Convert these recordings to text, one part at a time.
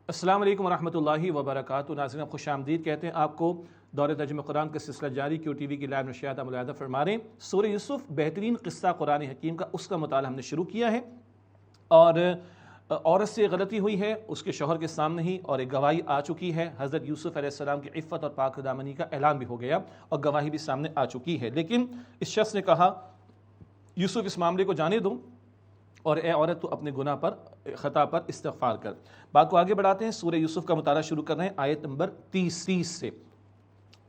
السلام علیکم ورحمۃ اللہ وبرکاتہ۔ ناظرین آپ خوش آمدید کہتے ہیں آپ کو۔ دور ترجمہ قرآن کا سلسلہ جاری کیو ٹی وی کی لائیو نشریات ملاحظہ فرما رہے ہیں۔ سورہ یوسف بہترین قصہ قرآن حکیم کا، اس کا مطالعہ ہم نے شروع کیا ہے، اور عورت سے غلطی ہوئی ہے اس کے شوہر کے سامنے ہی، اور ایک گواہی آ چکی ہے۔ حضرت یوسف علیہ السلام کی عفت اور پاک دامنی کا اعلان بھی ہو گیا اور گواہی بھی سامنے آ چکی ہے، لیکن اس شخص نے کہا یوسف اس معاملے کو جانے دو، اور اے عورت تو اپنے گناہ پر، خطا پر استغفار کر۔ بات کو آگے بڑھاتے ہیں، سورہ یوسف کا مطالعہ شروع کر رہے ہیں آیت نمبر 30 سے۔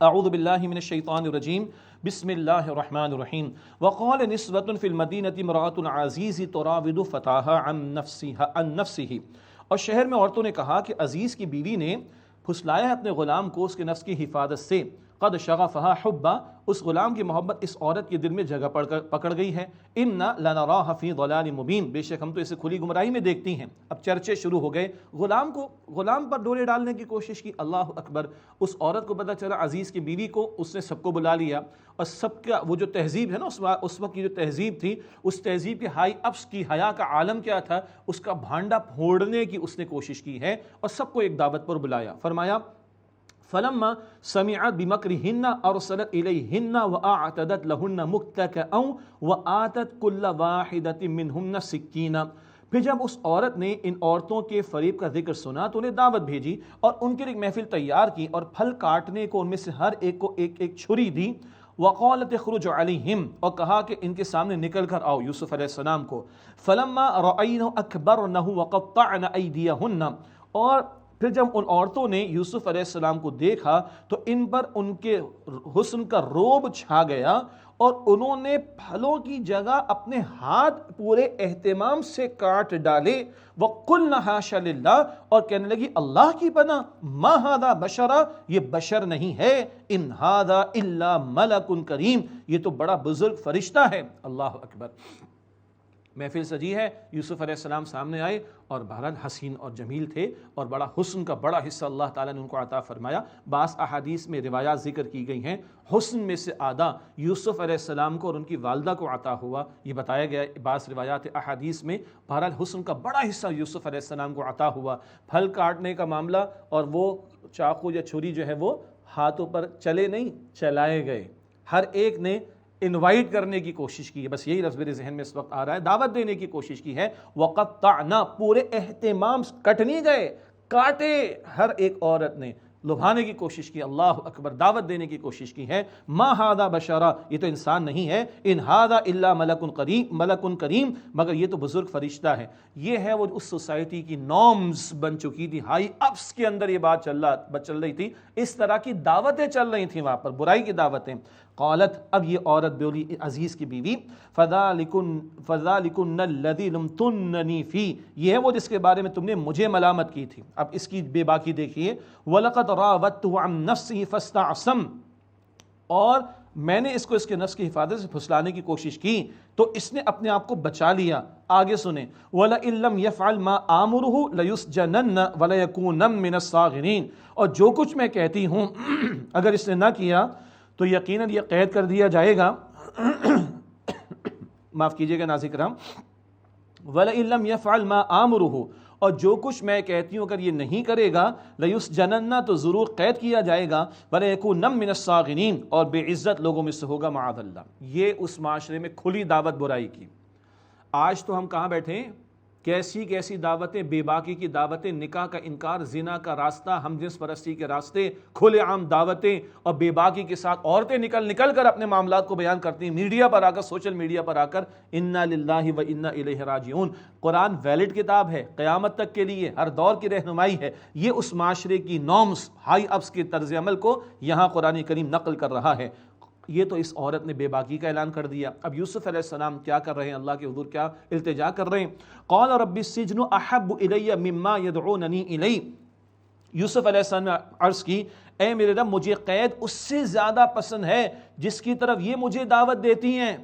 اعوذ باللہ من الشیطان الرجیم، بسم اللہ الرحمن الرحیم۔ وقال نسوة فی المدینہ امرأۃ العزیز تراود فتاها عن نفسہ، اور شہر میں عورتوں نے کہا کہ عزیز کی بیوی نے پھسلایا اپنے غلام کو اس کے نفس کی حفاظت سے۔ قد شغفها حبا، اس غلام کی محبت اس عورت کے دل میں جگہ پکڑ گئی ہے۔ انا لنراها فی ضلال مبین، بے شک ہم تو اسے کھلی گمراہی میں دیکھتی ہیں۔ اب چرچے شروع ہو گئے، غلام پر ڈورے ڈالنے کی کوشش کی۔ اللہ اکبر، اس عورت کو پتہ چلا عزیز کی بیوی کو، اس نے سب کو بلا لیا، اور سب کا وہ جو تہذیب ہے نا، اس وقت کی جو تہذیب تھی، اس تہذیب کے ہائی اپس کی حیا کا عالم کیا تھا، اس کا بھانڈا پھوڑنے کی اس نے کوشش کی ہے، اور سب کو ایک دعوت پر بلایا۔ فرمایا فلما سمعت بمكرهن ارسلت اليهن واعتدت لهن متكئا واتت كل واحدة منهن سكينا۔ پھر جب اس عورت نے ان عورتوں کے فریب کا ذکر سنا تو انہیں دعوت بھیجی اور ان کے لیے ایک محفل تیار کی، اور پھل کاٹنے کو ان میں سے ہر ایک کو ایک ایک چھری دی۔ وقالت اخرج علیہم، اور کہا کہ ان کے سامنے نکل کر آؤ یوسف علیہ السلام کو۔ فلما رأینہ اکبرنہ وقطعن ایدیہن، اور پھر جب ان عورتوں نے یوسف علیہ السلام کو دیکھا تو ان پر ان کے حسن کا رعب چھا گیا، اور انہوں نے پھلوں کی جگہ اپنے ہاتھ پورے اہتمام سے کاٹ ڈالے۔ وَقُلْنَ حَاشَ لِلَّهِ، اور کہنے لگی اللہ کی پناہ، مَا هَذَا بَشَرًا، یہ بشر نہیں ہے، إِنْ هَذَا إِلَّا مَلَكٌ کریم، یہ تو بڑا بزرگ فرشتہ ہے۔ اللہ اکبر۔ محفل سجی ہے، یوسف علیہ السلام سامنے آئے، اور بہرحال حسین اور جمیل تھے، اور بڑا حسن کا بڑا حصہ اللہ تعالیٰ نے ان کو عطا فرمایا۔ بعض احادیث میں روایات ذکر کی گئی ہیں، حسن میں سے آدھا یوسف علیہ السلام کو اور ان کی والدہ کو عطا ہوا، یہ بتایا گیا بعض روایات احادیث میں۔ بہرحال حسن کا بڑا حصہ یوسف علیہ السلام کو عطا ہوا۔ پھل کاٹنے کا معاملہ، اور وہ چاقو یا چھری جو ہے وہ ہاتھوں پر چلے نہیں، چلائے گئے، ہر ایک نے انوائٹ کرنے کی کوشش کی ہے، بس یہی لفظ میرے ذہن میں اس وقت آ رہا ہے، دعوت دینے کی کوشش کی ہے۔ وقطعنا، پورے اہتمام، کٹ نہیں گئے، کاٹے ہر ایک عورت نے، لبھانے کی کوشش کی۔ اللہ اکبر، دعوت دینے کی کوشش کی ہے۔ ما ھذا بشرا، یہ تو انسان نہیں ہے، ان ھذا الا ملک کریم، مگر یہ تو بزرگ فرشتہ ہے۔ یہ ہے وہ اس سوسائٹی کی نارمز بن چکی تھی، ہائی اپس کے اندر یہ بات چل رہی تھی، اس طرح کی دعوتیں چل رہی تھیں وہاں پر، برائی کی دعوتیں۔ قالت، اب یہ عورت بولی عزیز کی بیوی، فذالکن الذی لمتننی فی، یہ ہے وہ جس کے بارے میں تم نے مجھے ملامت کی تھی۔ اب اس کی بے باکی دیکھیے، وَلَقَدْ رَاوَدتُّهُ عَن نَفْسِهِ فَاسْتَعْصَمَ، اور میں نے اس کو اس کے نفس کی حفاظت سے پھسلانے کی کوشش کی تو اس نے اپنے آپ کو بچا لیا۔ آگے سنیں، وَلَئِن لَّمْ يَفْعَلْ مَا آمُرُهُ لَيُسْجَنَنَّ وَلَيَكُونَنَّ مِنَ الصَّاغِرِينَ، اور جو کچھ میں کہتی ہوں اگر اس نے نہ کیا تو یقیناً یہ قید کر دیا جائے گا۔ معاف کیجیے گا ناظرین کرام، وَلَئِن لَّمْ يَفْعَلْ مَا آمُرُهُ، اور جو کچھ میں کہتی ہوں اگر یہ نہیں کرے گا، لَيُسْجَنَنَّ، تو ضرور قید کیا جائے گا، وَلَيَكُونَنَّ مِنَ الصَّاغِرِينَ، اور بے عزت لوگوں میں سے ہوگا، معاذ اللہ۔ یہ اس معاشرے میں کھلی دعوت برائی کی۔ آج تو ہم کہاں بیٹھے ہیں، کیسی کیسی دعوتیں، بے باکی کی دعوتیں، نکاح کا انکار، زنا کا راستہ، ہم جنس پرستی کے راستے، کھلے عام دعوتیں، اور بے باکی کے ساتھ عورتیں نکل کر اپنے معاملات کو بیان کرتی ہیں، میڈیا پر آ کر، سوشل میڈیا پر آ کر۔ انا للہ و انا الیہ راجعون۔ قرآن ویلڈ کتاب ہے، قیامت تک کے لیے ہر دور کی رہنمائی ہے۔ یہ اس معاشرے کی نارمز، ہائی اپس کے طرز عمل کو یہاں قرآن کریم نقل کر رہا ہے۔ یہ تو اس عورت نے بے باکی کا اعلان کر دیا۔ اب یوسف علیہ السلام کیا کر رہے ہیں، اللہ کے حضور کیا التجا کر رہے ہیں؟ قال رب السجن احب الی مما يدعوننی الی، یوسف علیہ السلام نے عرض کی، اے میرے رب، مجھے قید اس سے زیادہ پسند ہے جس کی طرف یہ مجھے دعوت دیتی ہیں۔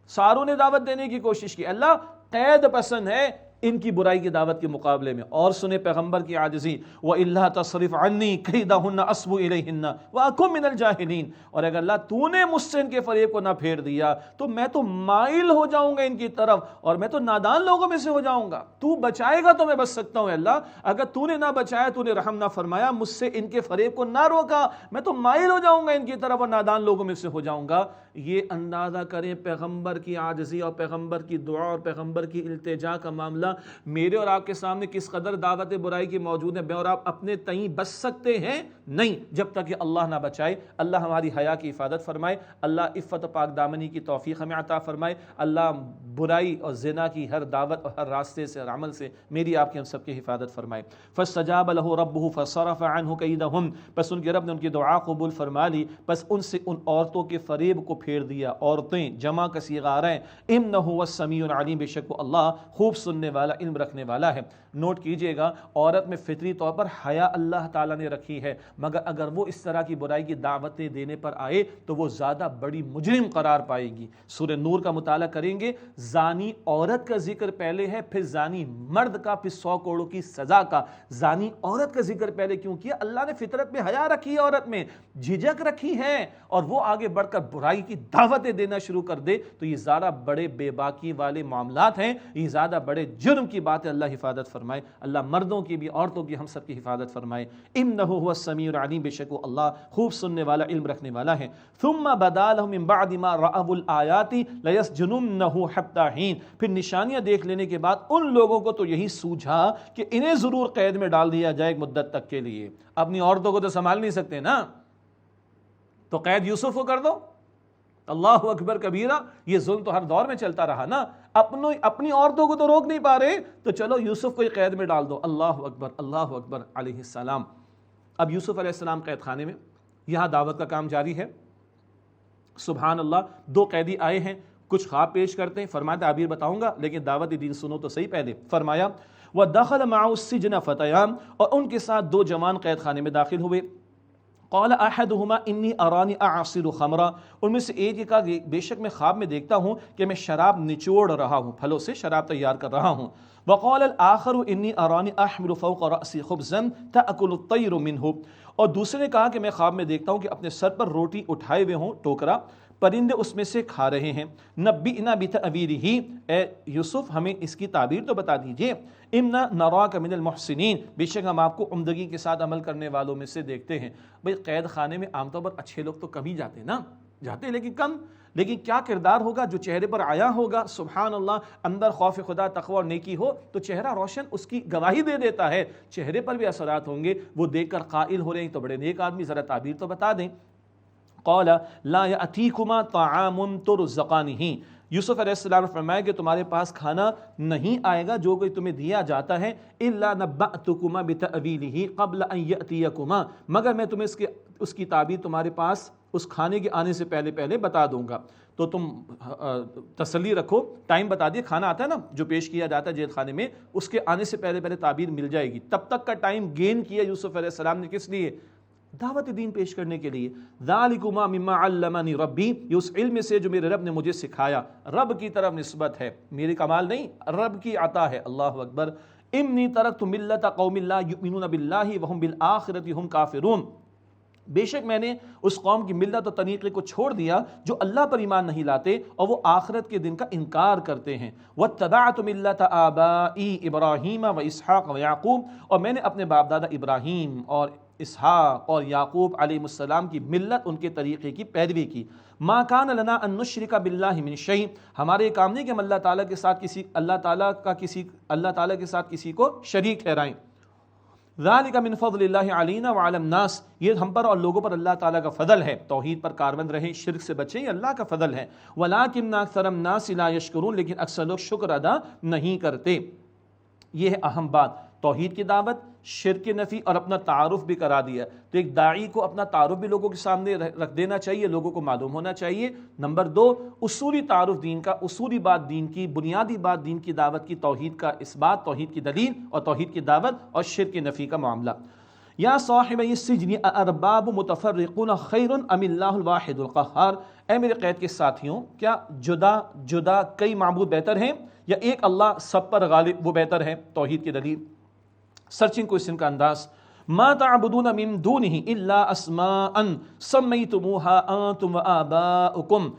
ساروں نے دعوت دینے کی کوشش کی، اللہ قید پسند ہے، ان کی برائی کی دعوت کے مقابلے میں. اور سنے پیغمبر کی عاجزی، وَإِلَّا تَصْرِفْ عَنِّي كَيْدَهُنَّ أَصْبُ إِلَيْهِنَّ وَأَكُن مِّنَ الْجَاهِلِينَ. اور اگر اللہ تو نے مجھ سے ان کے فریب کو نہ پھیر دیا تو میں تو مائل ہو جاؤں گا ان کی طرف اور میں تو نادان لوگوں میں سے ہو جاؤں گا. تو بچائے گا تو میں بچ سکتا ہوں اللہ، اگر تو نے نہ بچایا، تو نے رحم نہ فرمایا، مجھ سے ان کے فریب کو نہ روکا، میں تو مائل ہو جاؤں گا ان کی طرف اور نادان لوگوں میں سے ہو جاؤں گا. یہ اندازہ کریں پیغمبر کی عاجزی اور پیغمبر کی دعا اور پیغمبر کی التجا کا معاملہ میرے اور آپ کے سامنے کس قدر دعوت برائی کی موجود ہے. میں اور آپ اپنے تئیں بچ سکتے ہیں؟ نہیں، جب تک کہ اللہ نہ بچائے. اللہ ہماری حیا کی حفاظت فرمائے، اللہ عفت و پاک دامنی کی توفیق ہمیں عطا فرمائے، اللہ برائی اور زنا کی ہر دعوت اور ہر راستے سے اور عمل سے میری آپ کی ہم سب کی حفاظت فرمائے. فاستجاب له ربه فصرف عنه كيدهم. پس ان کے رب نے ان کی دعا قبول فرما لی، پس ان سے ان عورتوں کے فریب کو پھیر دیا. عورتیں جمع کا صیغہ آ رہے ہیں. انہ هو السمیع العلیم، بے شک وہ اللہ خوب سننے والا علم رکھنے والا ہے. نوٹ کیجئے گا، عورت میں فطری طور پر حیا اللہ تعالیٰ نے رکھی ہے، مگر اگر وہ اس طرح کی برائی کی دعوتیں دینے پر آئے تو وہ زیادہ بڑی مجرم قرار پائے گی. سورہ نور کا مطالعہ کریں گے، زانی عورت کا ذکر پہلے ہے، پھر زانی مرد کا، پھر 100 کوڑوں کی سزا کا. زانی عورت کا ذکر پہلے کیوں کیا؟ اللہ نے فطرت میں حیا رکھی ہے، عورت میں جھجک رکھی ہے، اور وہ آگے بڑھ کر برائی کی دعوتیں دینا شروع کر دے تو یہ زیادہ بڑے بے باکی والے معاملات ہیں، یہ زیادہ بڑے جرم کی بات ہے. اللہ حفاظت فرمائے، اللہ مردوں کی بھی عورتوں کی ہم سب کی حفاظت فرمائے. انہ هو السمیع العلیم، بے شک وہ اللہ خوب سننے والا علم رکھنے والا ہے. ثم بدا لهم من بعد ما رأوا الآیات لیسجننہ حتی حین. پھر نشانیاں دیکھ لینے کے بعد ان لوگوں کو تو یہی سوجھا کہ انہیں ضرور قید میں ڈال دیا جائے ایک مدت تک کے لیے. اپنی عورتوں کو تو سنبھال نہیں سکتے نا، تو قید یوسف کو کر دو. اللہ اکبر کبیرہ، یہ ظلم تو ہر دور میں چلتا رہا نا. اپنی عورتوں کو تو روک نہیں پا رہے تو چلو یوسف کو ہی قید میں ڈال دو. اللہ اکبر، اللہ اکبر علیہ السلام. اب یوسف علیہ السلام قید خانے میں، یہاں دعوت کا کام جاری ہے. سبحان اللہ، 2 قیدی آئے ہیں، کچھ خواب پیش کرتے ہیں. فرمایا تعبیر بتاؤں گا لیکن دعوت دین سنو تو صحیح پہلے. فرمایا وَدَخَلَ مَعَهُ السِّجْنَ فَتَيَانِ، اور ان کے ساتھ 2 جوان قید خانے میں داخل ہوئے. قال احدهما انی ارانی اعصر خمرا، ان میں سے ایک یہ کہا کہ بے شک میں خواب میں دیکھتا ہوں کہ میں شراب نچوڑ رہا ہوں، پھلوں سے شراب تیار کر رہا ہوں. وقال الاخر انی ارانی احمل فوق رأسی خبزا تأکل الطیر منہ، اور دوسرے نے کہا کہ میں خواب میں دیکھتا ہوں کہ اپنے سر پر روٹی اٹھائے ہوئے ہوں، ٹوکرا، پرندے اس میں سے کھا رہے ہیں. نبئنا بتأویلہ، اے یوسف ہمیں اس کی تعبیر تو بتا دیجئے. انا نراک من المحسنین، بے شک ہم آپ کو عمدگی کے ساتھ عمل کرنے والوں میں سے دیکھتے ہیں. بھئی قید خانے میں عام طور پر اچھے لوگ تو کم ہی جاتے نا، جاتے لیکن کم. لیکن کیا کردار ہوگا جو چہرے پر آیا ہوگا، سبحان اللہ، اندر خوف خدا تقوی اور نیکی ہو تو چہرہ روشن اس کی گواہی دے دیتا ہے. چہرے پر بھی اثرات ہوں گے، وہ دیکھ کر قائل ہو رہے ہیں تو بڑے نیک آدمی، ذرا تعبیر تو بتا دیں. قال لا یأتیکما طعام ترزقانہ، یوسف علیہ السلام نے فرمایا کہ تمہارے پاس کھانا نہیں آئے گا جو کوئی تمہیں دیا جاتا ہے، الا نبأتکما بتأویلہ قبل ان یأتیکما، مگر میں تمہیں اس کی تعبیر تمہارے پاس اس کھانے کے آنے سے پہلے بتا دوں گا. تو تم تسلی رکھو، ٹائم بتا دیے، کھانا آتا ہے نا جو پیش کیا جاتا ہے جیل خانے میں، اس کے آنے سے پہلے تعبیر مل جائے گی. تب تک کا ٹائم گین کیا یوسف علیہ السلام نے، کس لیے؟ دعوت دین پیش کرنے کے لیے. ذالکما مما علمنی ربی، یہ اس علم سے جو میرے رب نے مجھے سکھایا. رب کی طرف نسبت ہے، میری کمال نہیں، رب کی عطا ہے. اللہ اکبر. انی ترکت ملت قوم لا یؤمنون باللہ وہم بالآخرۃ ہم کافرون، بے شک میں نے اس قوم کی ملت و طریقے کو چھوڑ دیا جو اللہ پر ایمان نہیں لاتے اور وہ آخرت کے دن کا انکار کرتے ہیں. واتبعت ملت آبائی ابراہیم و اسحاق و یعقوب، اور میں نے اپنے باپ دادا ابراہیم اور اسحاق اور یعقوب علیہ السلام کی ملت، ان کے طریقے کی پیروی کی. ما کان لنا ان نشرک باللہ من شیء، ہمارے یہ کام نہیں کہ ہم اللہ تعالیٰ کے ساتھ کسی کو شریک ٹھہرائیں. ذالک من فضل اللہ علینا وعلی الناس، یہ ہم پر اور لوگوں پر اللہ تعالیٰ کا فضل ہے. توحید پر کاربند رہیں، شرک سے بچیں، یہ اللہ کا فضل ہے. ولکن اکثر الناس لا یشکرون، لیکن اکثر لوگ شکر ادا نہیں کرتے. یہ ہے اہم بات، توحید کی دعوت، شرک کی نفی اور اپنا تعارف بھی کرا دیا. تو ایک داعی کو اپنا تعارف بھی لوگوں کے سامنے رکھ دینا چاہیے، لوگوں کو معلوم ہونا چاہیے. نمبر 2، اصولی تعارف دین کا، اصولی بات دین کی، بنیادی بات دین کی دعوت کی، توحید کا اس بات، توحید کی دلیل اور توحید کی دعوت اور شرک کی نفی کا معاملہ. یا صاحبی السجن ارباب متفرقون خیر ام اللہ الواحد القہار، اے میرے قید کے ساتھیوں، کیا جدا جدا کئی معبود بہتر ہیں یا ایک اللہ سب پر غالب وہ بہتر ہے، توحید کی دلیل۔ سرچنگ کوئسچن کا انداز، ما تعبدون من دونه الا اسماء سمیتموها انتم وآباؤکم،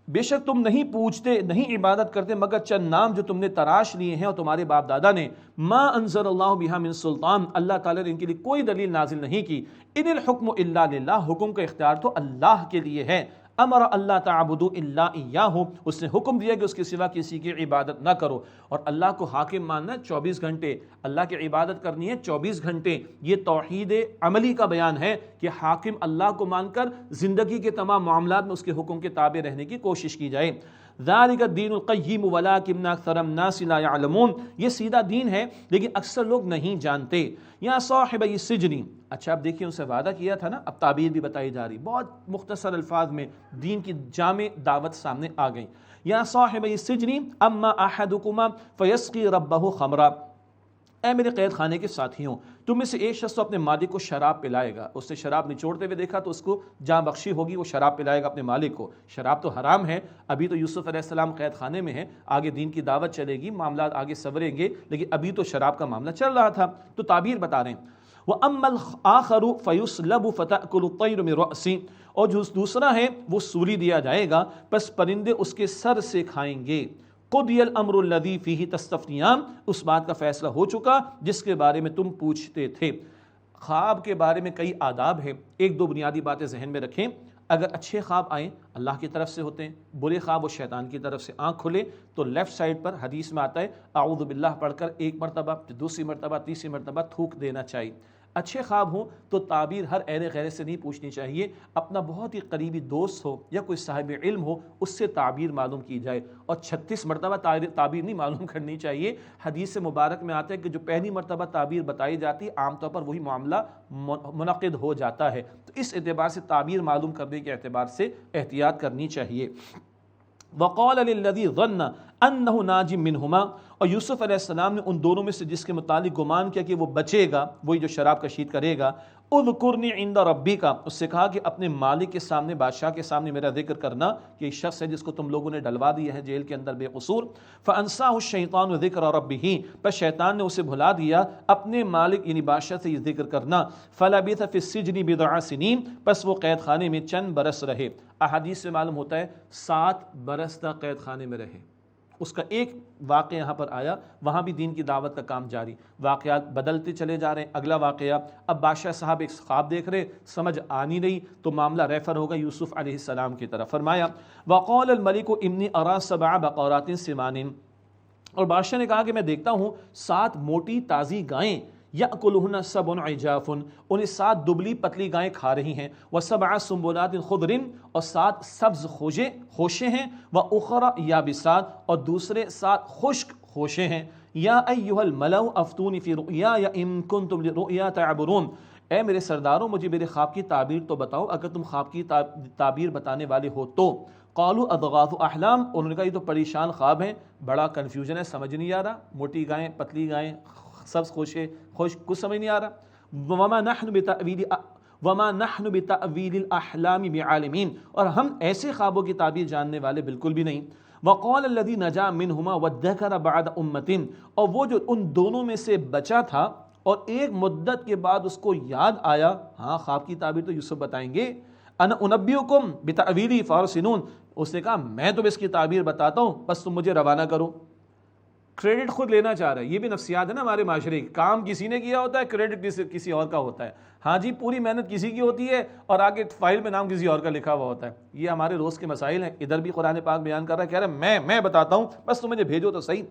بے شک تم نہیں پوچھتے، نہیں عبادت کرتے مگر چند نام جو تم نے تراش لیے ہیں اور تمہارے باپ دادا نے۔ ما انزل اللہ بہا من سلطان، اللہ تعالیٰ نے ان کے لیے کوئی دلیل نازل نہیں کی۔ ان الحکم الا للہ، حکم کا اختیار تو اللہ کے لیے ہے۔ امر اللہ تعبدوا الا ایاہ، اس نے حکم دیا کہ اس کے سوا کسی کی عبادت نہ کرو، اور اللہ کو حاکم ماننا ہے 24 گھنٹے، اللہ کی عبادت کرنی ہے 24 گھنٹے۔ یہ توحید عملی کا بیان ہے کہ حاکم اللہ کو مان کر زندگی کے تمام معاملات میں اس کے حکم کے تابع رہنے کی کوشش کی جائے۔ ذالک الدین القیم ولکن اکثر الناس لا یعلمون، یہ سیدھا دین ہے لیکن اکثر لوگ نہیں جانتے۔ یا صاحب السجن، اچھا اب دیکھیے ان سے وعدہ کیا تھا نا، اب تعبیر بھی بتائی جا رہی، بہت مختصر الفاظ میں دین کی جامع دعوت سامنے آ گئی۔ یا صاحب السجن اما احدکما فیسقی ربہ خمرا، اے میرے قید خانے کے ساتھیوں، تم میں سے ایک شخص تو اپنے مالک کو شراب پلائے گا، اس نے شراب نچوڑتے ہوئے دیکھا تو اس کو جاں بخشی ہوگی، وہ شراب پلائے گا اپنے مالک کو۔ شراب تو حرام ہے، ابھی تو یوسف علیہ السلام قید خانے میں ہے، آگے دین کی دعوت چلے گی، معاملات آگے سنوریں گے، لیکن ابھی تو شراب کا معاملہ چل رہا تھا۔ تو تعبیر بتا رہے ہیں، وَأَمَّا الْآخَرُ فَيُسْلَبُ فَتَأْكُلُ الطَّيْرُ مِنْ رَأْسِهِ، اور جو دوسرا ہے وہ سولی دیا جائے گا، پس پرندے اس کے سر سے کھائیں گے۔ قُضِيَ الْأَمْرُ الَّذِي فِيهِ تَسْتَفْتِيَانِ، اس بات کا فیصلہ ہو چکا جس کے بارے میں تم پوچھتے تھے۔ خواب کے بارے میں کئی آداب ہیں، ایک دو بنیادی باتیں ذہن میں رکھیں۔ اگر اچھے خواب آئیں اللہ کی طرف سے ہوتے ہیں، برے خواب و شیطان کی طرف سے۔ آنکھ کھلے تو لیفٹ سائڈ پر حدیث میں آتا ہے اعوذ باللہ پڑھ کر ایک مرتبہ، دوسری مرتبہ، تیسری مرتبہ تھوک دینا چاہیے۔ اچھے خواب ہوں تو تعبیر ہر اہل غیرے سے نہیں پوچھنی چاہیے، اپنا بہت ہی قریبی دوست ہو یا کوئی صاحب علم ہو اس سے تعبیر معلوم کی جائے، اور 36 مرتبہ تعبیر نہیں معلوم کرنی چاہیے۔ حدیث مبارک میں آتا ہے کہ جو پہلی مرتبہ تعبیر بتائی جاتی ہے عام طور پر وہی معاملہ منعقد ہو جاتا ہے، تو اس اعتبار سے تعبیر معلوم کرنے کے اعتبار سے احتیاط کرنی چاہیے۔ وَقَالَ لِلَّذِي ظَنَّ أَنَّهُ نَاجٍ مِّنْهُمَا، اور یوسف علیہ السلام نے ان دونوں میں سے جس کے متعلق گمان کیا کہ وہ بچے گا، وہی جو شراب کشید کرے گا، اذکرنی عند ربک، اس سے کہا کہ اپنے مالک کے سامنے، بادشاہ کے سامنے میرا ذکر کرنا کہ ایک شخص ہے جس کو تم لوگوں نے ڈلوا دیا ہے جیل کے اندر بے قصور۔ فانساہ الشیطان ذکر ربہ، پس شیطان نے اسے بھلا دیا اپنے مالک یعنی بادشاہ سے یہ ذکر کرنا۔ فلبث فی السجن بضع سنین، پس وہ قید خانے میں چند برس رہے۔ احادیث سے معلوم ہوتا ہے 7 برس تک قید خانے میں رہے۔ اس کا ایک واقعہ یہاں پر آیا، وہاں بھی دین کی دعوت کا کام جاری، واقعات بدلتے چلے جا رہے ہیں۔ اگلا واقعہ، اب بادشاہ صاحب ایک خواب دیکھ رہے، سمجھ آنی نہیں تو معاملہ ریفر ہوگا یوسف علیہ السلام کی طرف۔ فرمایا وَقَالَ الْمَلِكُ إِنِّي أَرَىٰ سَبْعَ بَقَرَاتٍ سِمَانٍ، اور بادشاہ نے کہا کہ میں دیکھتا ہوں 7 موٹی تازی گائیں، یأکلہن سبع عجاف، انہیں 7 دبلی پتلی گائیں کھا رہی ہیں، وسبع سنبلات خضر، اور 7 سبز خوشے ہیں، واخری یابسات، اور دوسرے 7 خشک خوشے ہیں۔ یا ایھا الملأ افتونی فی رؤیای ان کنتم للرؤیا تعبرون، اے میرے سرداروں مجھے میرے خواب کی تعبیر تو بتاؤ اگر تم خواب کی تعبیر بتانے والے ہو تو۔ قالوا اضغاث احلام، انہوں نے کہا یہ تو پریشان خواب ہیں، بڑا کنفیوژن ہے، سمجھ نہیں آ رہا، موٹی گائیں، پتلی گائیں، سبز خوشے، کچھ سمجھ نہیں آ رہا۔ وما نحن بتأویل الاحلام بعالمین، اور ہم ایسے خوابوں کی تعبیر جاننے والے بالکل بھی نہیں۔ وقال الذی نجا منہما وادکر بعد امۃ، اور وہ جو ان دونوں میں سے بچا تھا اور ایک مدت کے بعد اس کو یاد آیا، ہاں خواب کی تعبیر تو یوسف بتائیں گے، انا انبئکم بتأویلہ فارسلون، اس نے کہا میں تو اس کی تعبیر بتاتا ہوں بس تم مجھے روانہ کرو۔ کریڈٹ خود لینا چاہ رہا ہے، یہ بھی نفسیات ہے نا ہمارے معاشرے کی، کام کسی نے کیا ہوتا ہے، کریڈٹ کسی اور کا ہوتا ہے، ہاں جی پوری محنت کسی کی ہوتی ہے اور آگے فائل میں نام کسی اور کا لکھا ہوا ہوتا ہے۔ یہ ہمارے روز کے مسائل ہیں، ادھر بھی قرآن پاک بیان کر رہا ہے، کہہ رہا ہے میں بتاتا ہوں بس تم مجھے بھیجو تو صحیح۔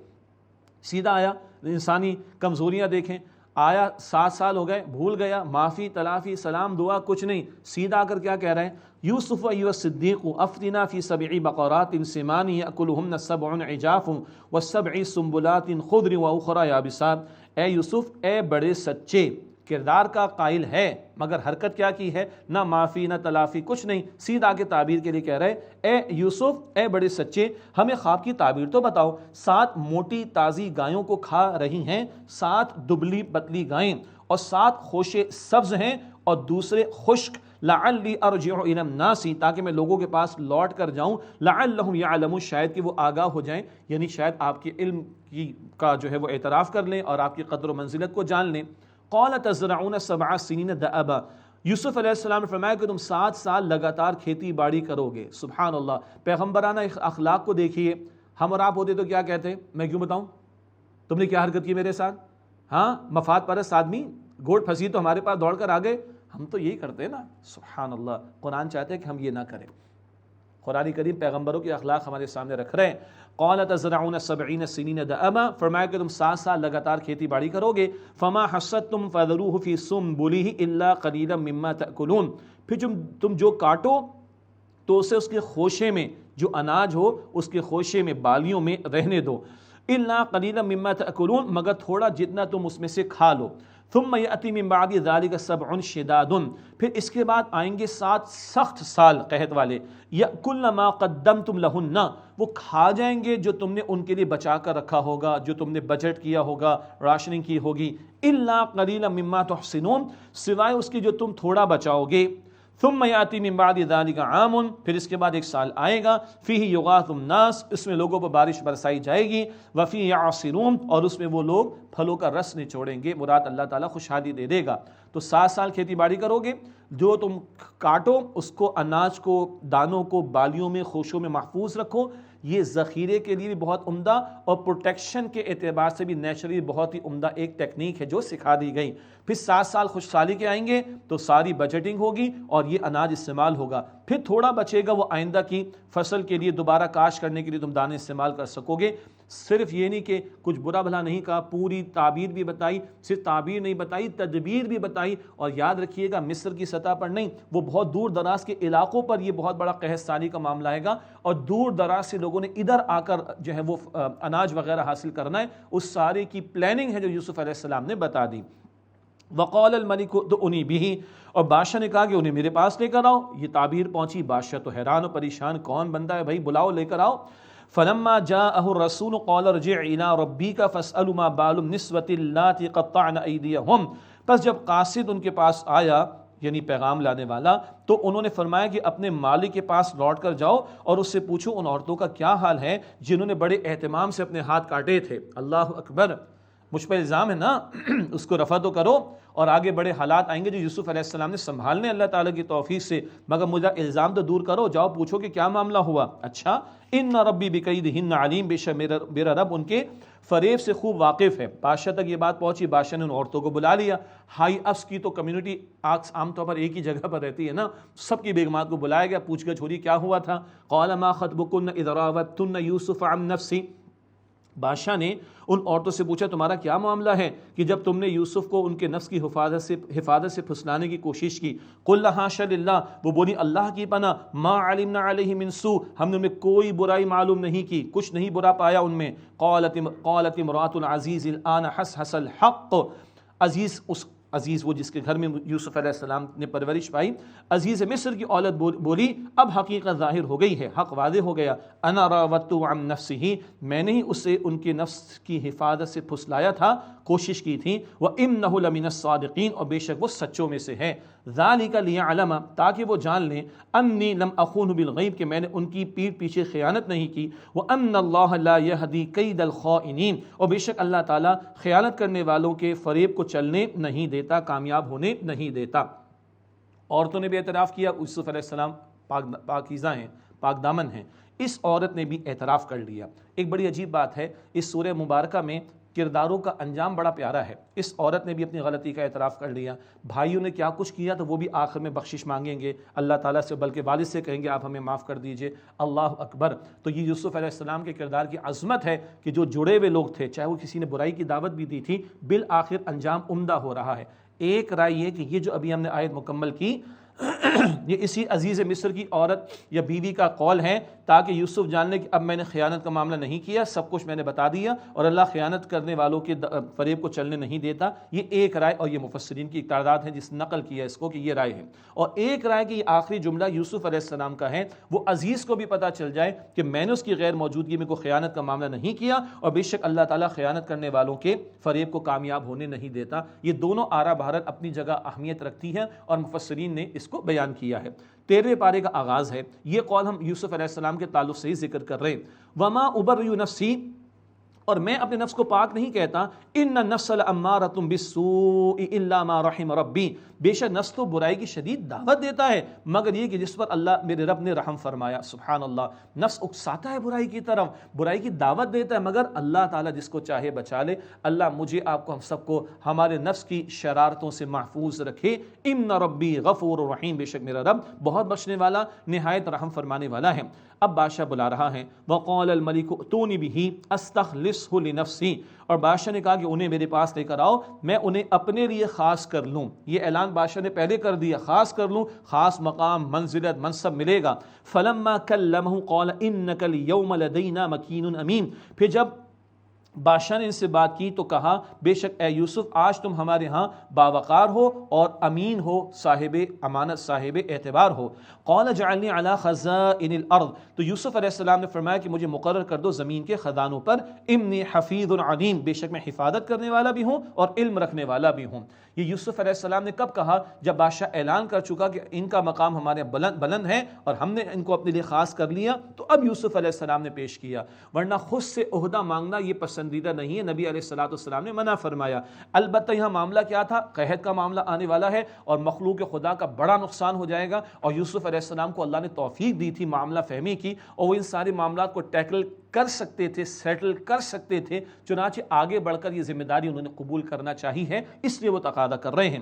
سیدھا آیا، انسانی کمزوریاں دیکھیں، آیا 7 سال ہو گئے، بھول گیا، معافی تلافی سلام دعا کچھ نہیں، سیدھا آ کر کیا کہہ رہے ہیں، یوسف ایھا الصدیق افتنا فی 7 بقرات سمان یأکلہن 7 عجاف و7 سنبلات خضر واخری یابسات، اے یوسف اے بڑے سچے، کردار کا قائل ہے مگر حرکت کیا کی ہے، نہ معافی نہ تلافی کچھ نہیں، سیدھا کے تعبیر کے لیے کہہ رہے اے یوسف اے بڑے سچے ہمیں خواب کی تعبیر تو بتاؤ، 7 موٹی تازی گایوں کو کھا رہی ہیں، 7 دبلی پتلی گائیں، اور 7 خوشے سبز ہیں اور دوسرے خشک، لعلی ارجع الی الناس، تاکہ میں لوگوں کے پاس لوٹ کر جاؤں، لعلہم یعلمون، شاید کہ وہ آگاہ ہو جائیں، یعنی شاید آپ کے علم کا جو ہے وہ اعتراف کر لیں اور آپ کی قدر و منزلت کو جان لیں۔ قال تزرعون 7 سنین دأبا، یوسف علیہ السلام نے فرمایا کہ تم 7 سال لگاتار کھیتی باڑی کرو گے۔ سبحان اللہ، پیغمبرانہ اخلاق کو دیکھیے۔ ہم اور آپ ہوتے تو کیا کہتے ہیں؟ میں کیوں بتاؤں تم نے کیا حرکت کی میرے ساتھ؟ ہاں، مفاد پرست آدمی، گوٹ پھنسی تو ہمارے پاس دوڑ کر آ گئے۔ ہم تو یہی کرتے ہیں نا۔ سبحان اللہ، قرآن چاہتے ہیں کہ ہم یہ نہ کریں۔ قرآن کریم پیغمبروں کے اخلاق ہمارے سامنے رکھ رہے ہیں۔ قال تزرعون 70 سنین دأبا، فرمایا کہ تم 7 سال لگاتار کھیتی باڑی کرو گے۔ فما حصدتم فذروه في سنبله الا قليلا مما تأكلون، پھر تم جو کاٹو تو اسے اس کے خوشے میں، جو اناج ہو اس کے خوشے میں، بالیوں میں رہنے دو۔ الا قلیلا مما تأکلون، مگر تھوڑا جتنا تم اس میں سے کھا لو۔ ثم یأتی من بعد ذلک 7 شداد، پھر اس کے بعد آئیں گے 7 سخت سال قحط والے۔ یأکلن ما قدمتم لہن، وہ کھا جائیں گے جو تم نے ان کے لیے بچا کر رکھا ہوگا، جو تم نے بجٹ کیا ہوگا، راشننگ کی ہوگی۔ الا قلیلا مما تحسنون، سوائے اس کے جو تم تھوڑا بچاؤ گے۔ ثم یاتی من بعد ذلک عام، پھر اس کے بعد ایک سال آئے گا، فیہ یغاث الناس، اس میں لوگوں پر بارش برسائی جائے گی، وفیہ یعصرون، اور اس میں وہ لوگ پھلوں کا رس نچوڑیں گے، مراد اللہ تعالیٰ خوشحالی دے دے گا۔ تو 7 سال کھیتی باڑی کرو گے، جو تم کاٹو اس کو، اناج کو، دانوں کو بالیوں میں، خوشوں میں محفوظ رکھو۔ یہ ذخیرے کے لیے بھی بہت عمدہ اور پروٹیکشن کے اعتبار سے بھی نیچرلی بہت ہی عمدہ ایک ٹیکنیک ہے جو سکھا دی گئی۔ پھر 7 سال خوشحالی کے آئیں گے تو ساری بجٹنگ ہوگی اور یہ اناج استعمال ہوگا۔ پھر تھوڑا بچے گا، وہ آئندہ کی فصل کے لیے دوبارہ کاشت کرنے کے لیے تم دانے استعمال کر سکو گے۔ صرف یہ نہیں کہ کچھ برا بھلا نہیں کہا، پوری تعبیر بھی بتائی، صرف تعبیر نہیں بتائی، تدبیر بھی بتائی۔ اور یاد رکھیے گا، مصر کی سطح پر نہیں، وہ بہت دور دراز کے علاقوں پر یہ بہت بڑا قحط سالی کا معاملہ آئے گا، اور دور دراز سے لوگوں نے ادھر آ کر جو ہے وہ اناج وغیرہ حاصل کرنا ہے۔ اس سارے کی پلاننگ ہے جو یوسف علیہ السلام نے بتا دی۔ وقال الملک ائتونی بہ، اور بادشاہ نے کہا کہ انہیں میرے پاس لے کر آؤ۔ یہ تعبیر پہنچی، بادشاہ تو حیران و پریشان، کون بندہ ہے بھائی، بلاؤ، لے کر آؤ۔ فلما جاءه الرسول قال ارجع الى ربك فاسأل ما بال النسوة اللاتي قطعن ايديهن، پس جب قاصد ان کے پاس آیا، یعنی پیغام لانے والا، تو انہوں نے فرمایا کہ اپنے مالک کے پاس لوٹ کر جاؤ اور اس سے پوچھو ان عورتوں کا کیا حال ہے جنہوں نے بڑے اہتمام سے اپنے ہاتھ کاٹے تھے۔ اللہ اکبر، مجھ پر الزام ہے نا، اس کو رفع تو کرو، اور آگے بڑے حالات آئیں گے جو یوسف علیہ السلام نے سنبھالنے اللہ تعالیٰ کی توفیق سے، مگر مجھے الزام تو دور کرو، جاؤ پوچھو کہ کیا معاملہ ہوا۔ اچھا، ان ربی بکیدہن علیم، بے شک میرا رب ان کے فریب سے خوب واقف ہے۔ بادشاہ تک یہ بات پہنچی، بادشاہ نے ان عورتوں کو بلا لیا۔ ہائی افس کی تو کمیونٹی عام طور پر ایک ہی جگہ پر رہتی ہے نا، سب کی بیگمات کو بلایا گیا، پوچھ گچھ ہو رہی کیا ہوا تھا۔ قال ما خطبکن اذ راوتن یوسف عن نفسی، بادشاہ نے ان عورتوں سے پوچھا تمہارا کیا معاملہ ہے کہ جب تم نے یوسف کو ان کے نفس کی حفاظت سے پھسلانے کی کوشش کی۔ قل حاشا للہ، وہ بولی اللہ کی پناہ، ما علمنا علیہ من سوء، ہم نے ان میں کوئی برائی معلوم نہیں کی، کچھ نہیں برا پایا ان میں۔ قالت امرأۃ العزیز الآن حسحس الحق، عزیز وہ جس کے گھر میں یوسف علیہ السلام نے پرورش پائی، عزیز مصر کی اولاد بولی اب حقیقت ظاہر ہو گئی ہے، حق واضح ہو گیا۔ انا راودتہ عن نفسہ، میں نے ہی اسے ان کے نفس کی حفاظت سے پھسلایا تھا، کوشش کی تھی۔ وَإِنَّهُ لَمِنَ الصَّادِقِينَ، اور بے شک وہ سچوں میں سے ہے۔ ذَلِكَ لِيَعْلَمَ، تاکہ وہ جان لیں، أَنِّي لَمْ أَخُونْهُ بِالْغَيْبِ، کہ میں نے ان کی پیٹھ پیچھے خیانت نہیں کی۔ وَأَنَّ اللَّهَ لَا يَهْدِي كَيْدَ الْخَائِنِينَ، اور بے شک اللہ تعالیٰ خیانت کرنے والوں کے فریب کو چلنے نہیں دیتا، کامیاب ہونے نہیں دیتا۔ عورتوں نے بھی اعتراف کیا، یوسف علیہ السلام پاکیزہ ہیں، پاک دامن ہیں۔ اس عورت نے بھی اعتراف کر لیا۔ ایک بڑی عجیب بات ہے، اس سورہ مبارکہ میں کرداروں کا انجام بڑا پیارا ہے۔ اس عورت نے بھی اپنی غلطی کا اعتراف کر لیا، بھائیوں نے کیا کچھ کیا تو وہ بھی آخر میں بخشش مانگیں گے اللہ تعالیٰ سے، بلکہ والد سے کہیں گے آپ ہمیں معاف کر دیجئے۔ اللہ اکبر۔ تو یہ یوسف علیہ السلام کے کردار کی عظمت ہے کہ جو جڑے ہوئے لوگ تھے، چاہے وہ کسی نے برائی کی دعوت بھی دی تھی، بالآخر انجام عمدہ ہو رہا ہے۔ ایک رائے یہ کہ یہ جو ابھی ہم نے آیت مکمل کی، یہ اسی عزیز مصر کی عورت یا بیوی کا قول ہے تاکہ یوسف جان لے کہ اب میں نے خیانت کا معاملہ نہیں کیا، سب کچھ میں نے بتا دیا، اور اللہ خیانت کرنے والوں کے فریب کو چلنے نہیں دیتا۔ یہ ایک رائے، اور یہ مفسرین کی ایک تعداد ہے جس نے نقل کیا اس کو کہ یہ رائے ہے۔ اور ایک رائے کہ یہ آخری جملہ یوسف علیہ السلام کا ہے، وہ عزیز کو بھی پتہ چل جائے کہ میں نے اس کی غیر موجودگی میں کوئی خیانت کا معاملہ نہیں کیا، اور بے شک اللہ تعالیٰ خیانت کرنے والوں کے فریب کو کامیاب ہونے نہیں دیتا۔ یہ دونوں آرا بہرحال اپنی جگہ اہمیت رکھتی ہے، اور مفسرین نے اس کو بیان کیا ہے۔ 13ویں پارے کا آغاز ہے، یہ قول ہم یوسف علیہ السلام کے تعلق سے ہی ذکر کر رہے ہیں۔ وما ابرئ نفسی، اور میں اپنے نفس کو پاک نہیں کہتا، ان النفس لامارۃ بالسوء الا ما رحم ربی، بے شک نفس تو برائی کی شدید دعوت دیتا ہے مگر یہ کہ جس پر اللہ میرے رب نے رحم فرمایا۔ سبحان اللہ، نفس اکساتا ہے برائی کی طرف، برائی کی دعوت دیتا ہے، مگر اللہ تعالیٰ جس کو چاہے بچا لے۔ اللہ مجھے، آپ کو، ہم سب کو ہمارے نفس کی شرارتوں سے محفوظ رکھے۔ ان ربی غفور رحیم، بے شک میرا رب بہت بخشنے والا، نہایت رحم فرمانے والا ہے۔ اب بادشاہ بلا رہا ہے، وقال الملک ائتونی بہ استخلصہ لنفسی، اور بادشاہ نے کہا کہ انہیں میرے پاس لے کر آؤ، میں انہیں اپنے لیے خاص کر لوں۔ یہ اعلان بادشاہ نے پہلے کر دیا، خاص کر لوں، خاص مقام، منزلت، منصب ملے گا۔ فلما کلمہ قال انک اليوم لدینا مکین امین، پھر جب بادشاہ نے ان سے بات کی تو کہا بے شک اے یوسف آج تم ہمارے ہاں باوقار ہو اور امین ہو، صاحب امانت، صاحب اعتبار ہو۔ قال جعلنی علی خزائن الارض، تو یوسف علیہ السلام نے فرمایا کہ مجھے مقرر کر دو زمین کے خزانوں پر۔ انی حفیظ علیم، بے شک میں حفاظت کرنے والا بھی ہوں اور علم رکھنے والا بھی ہوں۔ یہ یوسف علیہ السلام نے کب کہا؟ جب بادشاہ اعلان کر چکا کہ ان کا مقام ہمارے بلند ہے اور ہم نے ان کو اپنے لیے خاص کر لیا، تو اب یوسف علیہ السلام نے پیش کیا، ورنہ خود سے عہدہ مانگنا یہ پسندیدہ نہیں ہے، نبی علیہ السلام نے منع فرمایا۔ البتہ یہاں معاملہ کیا تھا؟ قحط کا معاملہ آنے والا ہے اور مخلوق خدا کا بڑا نقصان ہو جائے گا، اور یوسف علیہ السلام کو اللہ نے توفیق دی تھی معاملہ فہمی کی، اور وہ ان سارے معاملات کو ٹیکل کر سکتے تھے، سیٹل کر سکتے تھے، چنانچہ آگے بڑھ کر یہ ذمہ داری انہوں نے قبول کرنا چاہی ہے، اس لیے وہ تقاضا کر رہے ہیں۔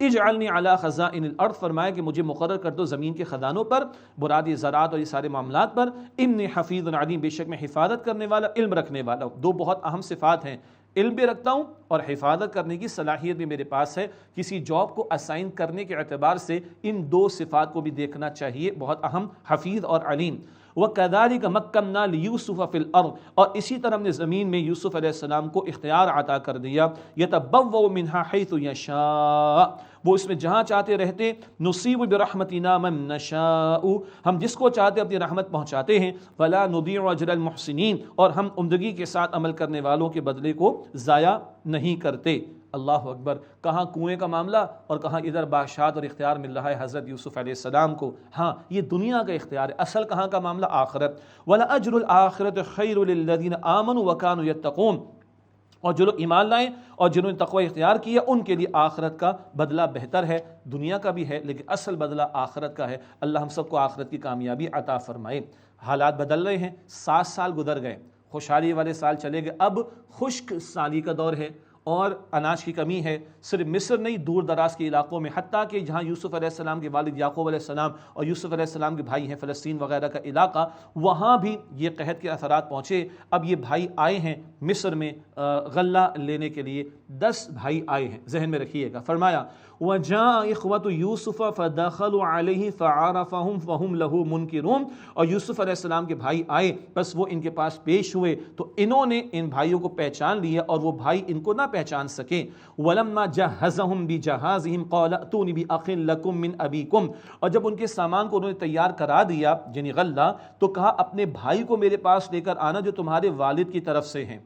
اجعلنی علی خزائن الارض، فرمایا کہ مجھے مقرر کر دو زمین کے خزانوں پر، مراد یہ زراعت اور یہ سارے معاملات پر۔ انی حفیظ علیم، بے شک میں حفاظت کرنے والا، علم رکھنے والا ہوں۔ دو بہت اہم صفات ہیں، علم بھی رکھتا ہوں اور حفاظت کرنے کی صلاحیت بھی میرے پاس ہے۔ کسی جاب کو اسائن کرنے کے اعتبار سے ان دو صفات کو بھی دیکھنا چاہیے، بہت اہم، حفیظ اور علیم۔ وَكَذَلِكَ مَكَّنَّا لِيُوسُفَ فِي الْأَرْضِ، اور اسی طرح ہم نے زمین میں یوسف علیہ السلام کو اختیار عطا کر دیا۔ يَتَبَوَّأُ مِنْهَا حَيْثُ يَشَاءُ، وہ اس میں جہاں چاہتے رہتے۔ نُصِيبُ بِرَحْمَتِنَا مَن نَّشَاءُ، ہم جس کو چاہتے اپنی رحمت پہنچاتے ہیں۔ وَلَا نُضِيعُ أَجْرَ الْمُحْسِنِينَ، اور ہم عمدگی کے ساتھ عمل کرنے والوں کے بدلے کو ضائع نہیں کرتے۔ اللہ اکبر، کہاں کنویں کا معاملہ اور کہاں ادھر بادشاہت اور اختیار مل رہا ہے حضرت یوسف علیہ السلام کو۔ ہاں یہ دنیا کا اختیار ہے، اصل کہاں کا معاملہ؟ آخرت۔ وَلَأَجْرُ الْآخِرَةِ خَيْرٌ لِلَّذِينَ آمَنُوا وَكَانُوا يَتَّقُونَ، اور جو لوگ ایمان لائیں اور جنہوں نے تقوی اختیار کیا ان کے لیے آخرت کا بدلہ بہتر ہے، دنیا کا بھی ہے لیکن اصل بدلہ آخرت کا ہے۔ اللہ ہم سب کو آخرت کی کامیابی عطا فرمائے۔ حالات بدل رہے ہیں، 7 سال گزر گئے، خوشحالی والے سال چلے گئے، اب خشک سالی کا دور ہے اور اناج کی کمی ہے، صرف مصر نہیں، دور دراز کے علاقوں میں، حتیٰ کہ جہاں یوسف علیہ السلام کے والد یعقوب علیہ السلام اور یوسف علیہ السلام کے بھائی ہیں، فلسطین وغیرہ کا علاقہ، وہاں بھی یہ قحط کے اثرات پہنچے۔ اب یہ بھائی آئے ہیں مصر میں غلہ لینے کے لیے، 10 بھائی آئے ہیں، ذہن میں رکھیے گا۔ فرمایا وَجَاءَ إِخْوَةُ يُوسُفَ فَدَخَلُوا عَلَيْهِ فَعَرَفَهُمْ فَهُمْ لَهُ مُنْكِرُونَ، اور یوسف علیہ السلام کے بھائی آئے، بس وہ ان کے پاس پیش ہوئے تو انہوں نے ان بھائیوں کو پہچان لیا اور وہ بھائی ان کو نہ پہچان سکے۔ وَلَمَّا جَهَّزَهُمْ بِجَهَازِهِمْ قَالَ ائْتُونِي بِأَخٍ لَكُم مِّنْ أَبِيكُمْ، اور جب ان کے سامان کو انہوں نے تیار کرا دیا یعنی غلہ، تو کہا اپنے بھائی کو میرے پاس لے کر آنا جو تمہارے والد کی طرف سے ہیں۔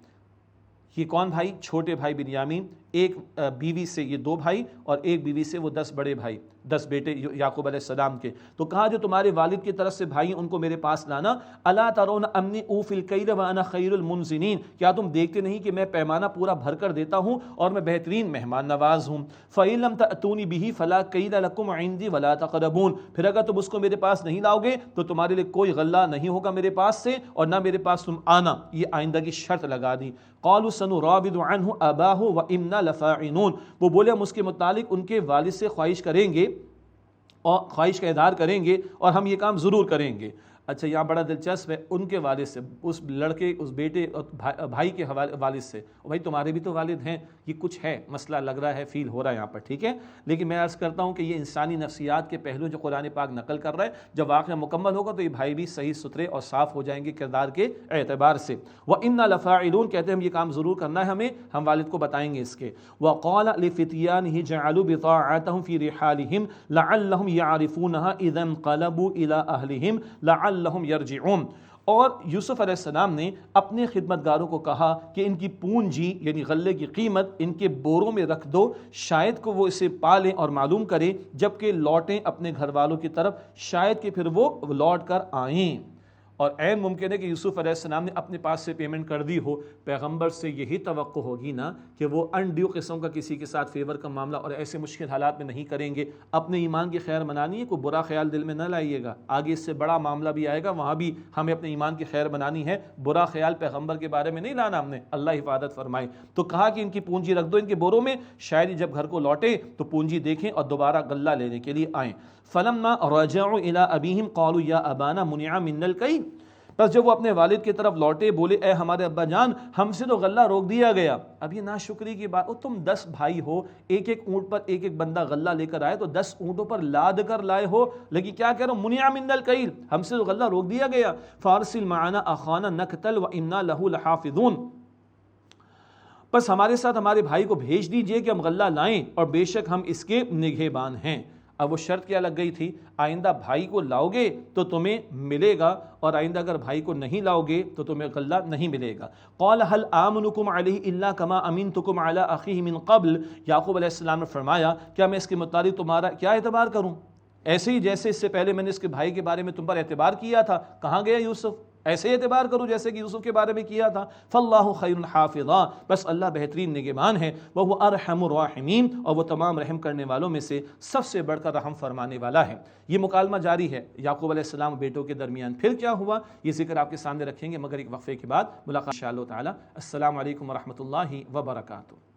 یہ کون بھائی؟ چھوٹے بھائی بنیامین، ایک بیوی سے یہ 2 بھائی اور ایک بیوی سے وہ 10 بڑے بھائی، 10 بیٹے یعقوب علیہ السلام کے۔ تو کہا جو تمہارے والد کی طرف سے بھائی ان کو میرے پاس لانا۔ الا ترون انی اوفی الکیل وانا خیر المنزلین، کیا تم دیکھتے نہیں کہ میں پیمانہ پورا بھر کر دیتا ہوں اور میں بہترین مہمان نواز ہوں۔ فإن لم تأتونی به فلا کید لکم عندی ولا تقربون، پھر اگر تم اس کو میرے پاس نہیں لاؤ گے تو تمہارے لیے کوئی غلہ نہیں ہوگا میرے پاس سے اور نہ میرے پاس تم آنا، یہ آئندہ کی شرط لگا دی۔ قالوا سنراود عنہ اباہ وانا لفاعلون، وہ بولے ہم اس کے متعلق ان کے والد سے خواہش کریں گے اور خواہش کا اظہار کریں گے اور ہم یہ کام ضرور کریں گے۔ اچھا یہاں بڑا دلچسپ ہے، ان کے والد سے، اس لڑکے اس بیٹے اور بھائی کے والد سے، بھائی تمہارے بھی تو والد ہیں، یہ کچھ ہے مسئلہ لگ رہا ہے، فیل ہو رہا ہے یہاں پر، ٹھیک ہے. لیکن میں عرض کرتا ہوں کہ یہ انسانی نفسیات کے پہلو جو قرآن پاک نقل کر رہا ہے، جب واقعہ مکمل ہوگا تو یہ بھائی بھی صحیح ستھرے اور صاف ہو جائیں گے کردار کے اعتبار سے. وَإِنَّا لَفَاعِلُونَ کہتے ہیں ہم یہ کام ضرور کرنا ہے ہمیں، ہم والد کو بتائیں گے اس کے. وَقَالَ لِفِتْيَانِهِ جَعَلُوا بِطَاعَتَهُمْ فِي رِحَالِهِمْ لَعَلَّهُمْ يَعْرِفُونَهَا إِذَا انقَلَبُوا إِلَىٰ أَهْلِهِمْ لَعَلَّهُمْ يَرْجِعُونَ. اور یوسف علیہ السلام نے اپنے خدمتگاروں کو کہا کہ ان کی پونجی یعنی غلے کی قیمت ان کے بوروں میں رکھ دو، شاید کو وہ اسے پالیں اور معلوم کریں، جبکہ لوٹیں اپنے گھر والوں کی طرف، شاید کہ پھر وہ لوٹ کر آئیں. اور عین ممکن ہے کہ یوسف علیہ السلام نے اپنے پاس سے پیمنٹ کر دی ہو. پیغمبر سے یہی توقع ہوگی نا کہ وہ انڈیو قسم کا کسی کے ساتھ فیور کا معاملہ اور ایسے مشکل حالات میں نہیں کریں گے. اپنے ایمان کی خیر منانی ہے، کوئی برا خیال دل میں نہ لائیے گا، آگے اس سے بڑا معاملہ بھی آئے گا، وہاں بھی ہمیں اپنے ایمان کی خیر بنانی ہے، برا خیال پیغمبر کے بارے میں نہیں لانا ہم نے، اللہ حفاظت فرمائے. تو کہا کہ ان کی پونجی رکھ دو ان کے بوروں میں، شاید جب گھر کو لوٹے تو پونجی دیکھیں اور دوبارہ غلہ لینے کے لیے آئیں. فلما رجعوا الى ابيهم قالوا يا ابانا منع منا الكيل. بس جب وہ اپنے والد کی طرف لوٹے بولے اے ہمارے ابا جان ہم سے تو غلہ روک دیا گیا. اب یہ ناشکری کی بات، تم 10 بھائی ہو، ایک ایک اونٹ پر ایک ایک بندہ غلہ لے کر آئے تو 10 اونٹوں پر لاد کر لائے ہو، لیکن کیا کہہ رہا ہوں منع منا الکیل، ہم سے تو غلہ روک دیا گیا. فارسل معنا اخانا نقتل وانا له لحافظون. بس ہمارے ساتھ ہمارے بھائی کو بھیج دیجئے کہ ہم غلہ لائیں اور بے شک ہم اس کے نگہبان ہیں. اب وہ شرط کیا لگ گئی تھی، آئندہ بھائی کو لاؤ گے تو تمہیں ملے گا، اور آئندہ اگر بھائی کو نہیں لاؤ گے تو تمہیں غلہ نہیں ملے گا. قال هل آمنكم عليه الا كما امنتكم على اخيه من قبل. یعقوب علیہ السلام نے فرمایا کیا میں اس کے متعلق تمہارا کیا اعتبار کروں، ایسے ہی جیسے اس سے پہلے میں نے اس کے بھائی کے بارے میں تم پر اعتبار کیا تھا. کہاں گیا یوسف، ایسے اعتبار کروں جیسے کہ یوسف کے بارے میں کیا تھا. فاللہ خیر حافظا، بس اللہ بہترین نگہبان ہے. وہو ارحم الراحمین، اور وہ تمام رحم کرنے والوں میں سے سب سے بڑھ کر رحم فرمانے والا ہے. یہ مکالمہ جاری ہے یعقوب علیہ السلام بیٹوں کے درمیان. پھر کیا ہوا یہ ذکر آپ کے سامنے رکھیں گے مگر ایک وقفے کے بعد. ملاقات انشاءاللہ تعالی. السلام علیکم ورحمۃ اللہ وبرکاتہ.